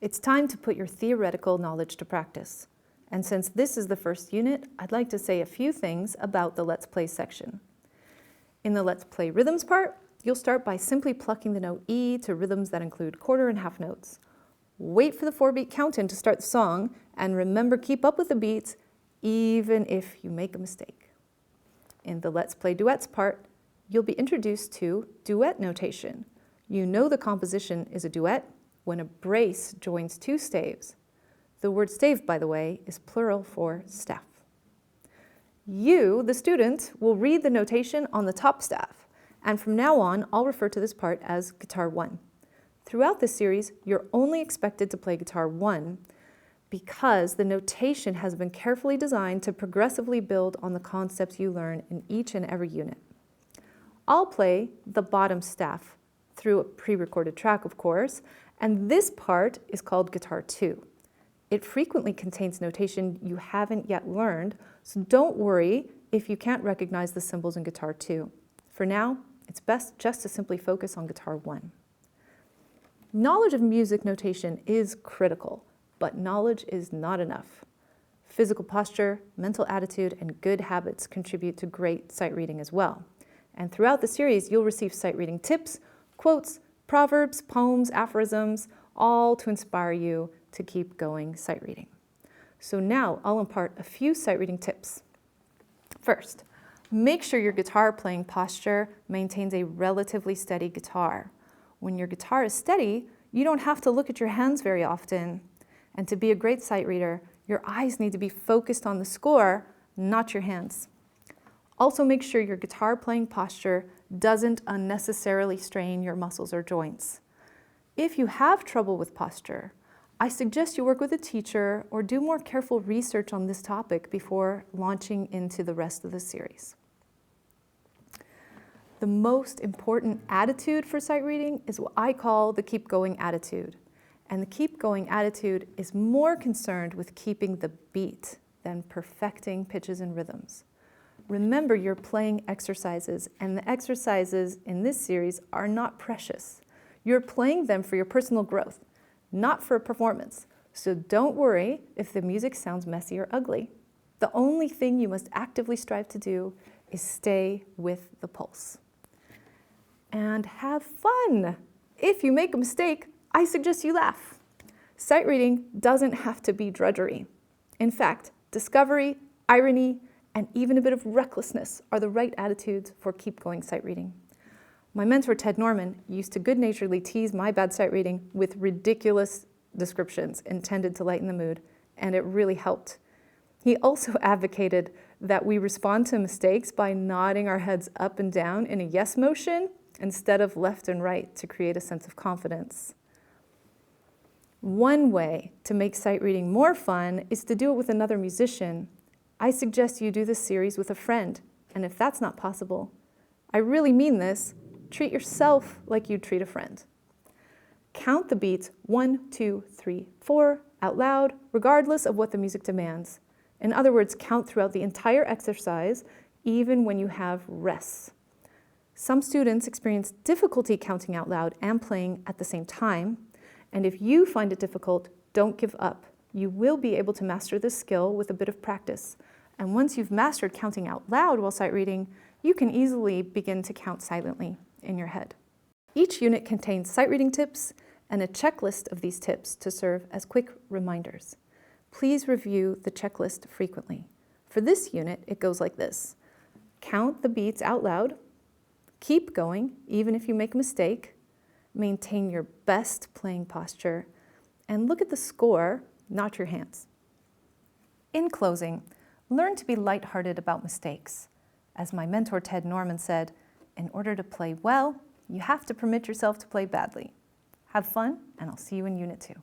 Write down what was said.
It's time to put your theoretical knowledge to practice. And since this is the first unit, I'd like to say a few things about the Let's Play section. In the Let's Play rhythms part, you'll start by simply plucking the note E to rhythms that include quarter and half notes. Wait for the 4-beat count-in to start the song, and remember, keep up with the beats even if you make a mistake. In the Let's Play duets part, you'll be introduced to duet notation. You know the composition is a duet when a brace joins two staves. The word stave, by the way, is plural for staff. You, the student, will read the notation on the top staff, and from now on, I'll refer to this part as guitar 1. Throughout this series, you're only expected to play guitar 1 because the notation has been carefully designed to progressively build on the concepts you learn in each and every unit. I'll play the bottom staff through a pre-recorded track, of course, and this part is called guitar 2. It frequently contains notation you haven't yet learned, so don't worry if you can't recognize the symbols in guitar 2. For now, it's best just to simply focus on guitar 1. Knowledge of music notation is critical, but knowledge is not enough. Physical posture, mental attitude, and good habits contribute to great sight reading as well. And throughout the series, you'll receive sight reading tips, quotes, proverbs, poems, aphorisms, all to inspire you to keep going sight reading. So now I'll impart a few sight reading tips. First, make sure your guitar playing posture maintains a relatively steady guitar. When your guitar is steady, you don't have to look at your hands very often. And to be a great sight reader, your eyes need to be focused on the score, not your hands. Also make sure your guitar playing posture doesn't unnecessarily strain your muscles or joints. If you have trouble with posture, I suggest you work with a teacher or do more careful research on this topic before launching into the rest of the series. The most important attitude for sight reading is what I call the keep going attitude. And the keep going attitude is more concerned with keeping the beat than perfecting pitches and rhythms. Remember, you're playing exercises, and the exercises in this series are not precious. You're playing them for your personal growth, not for a performance. So don't worry if the music sounds messy or ugly. The only thing you must actively strive to do is stay with the pulse. And have fun. If you make a mistake, I suggest you laugh. Sight reading doesn't have to be drudgery. In fact, discovery, irony, and even a bit of recklessness are the right attitudes for keep going sight reading. My mentor, Ted Norman, used to good-naturedly tease my bad sight reading with ridiculous descriptions intended to lighten the mood, and it really helped. He also advocated that we respond to mistakes by nodding our heads up and down in a yes motion instead of left and right to create a sense of confidence. One way to make sight reading more fun is to do it with another musician. I suggest you do this series with a friend, and if that's not possible, I really mean this, treat yourself like you'd treat a friend. Count the beats 1, 2, 3, 4 out loud, regardless of what the music demands. In other words, count throughout the entire exercise, even when you have rests. Some students experience difficulty counting out loud and playing at the same time, and if you find it difficult, don't give up. You will be able to master this skill with a bit of practice. And once you've mastered counting out loud while sight reading, you can easily begin to count silently in your head. Each unit contains sight reading tips and a checklist of these tips to serve as quick reminders. Please review the checklist frequently. For this unit, it goes like this. Count the beats out loud. Keep going, even if you make a mistake. Maintain your best playing posture. And look at the score, not your hands. In closing, learn to be lighthearted about mistakes. As my mentor Ted Norman said, in order to play well, you have to permit yourself to play badly. Have fun, and I'll see you in Unit 2.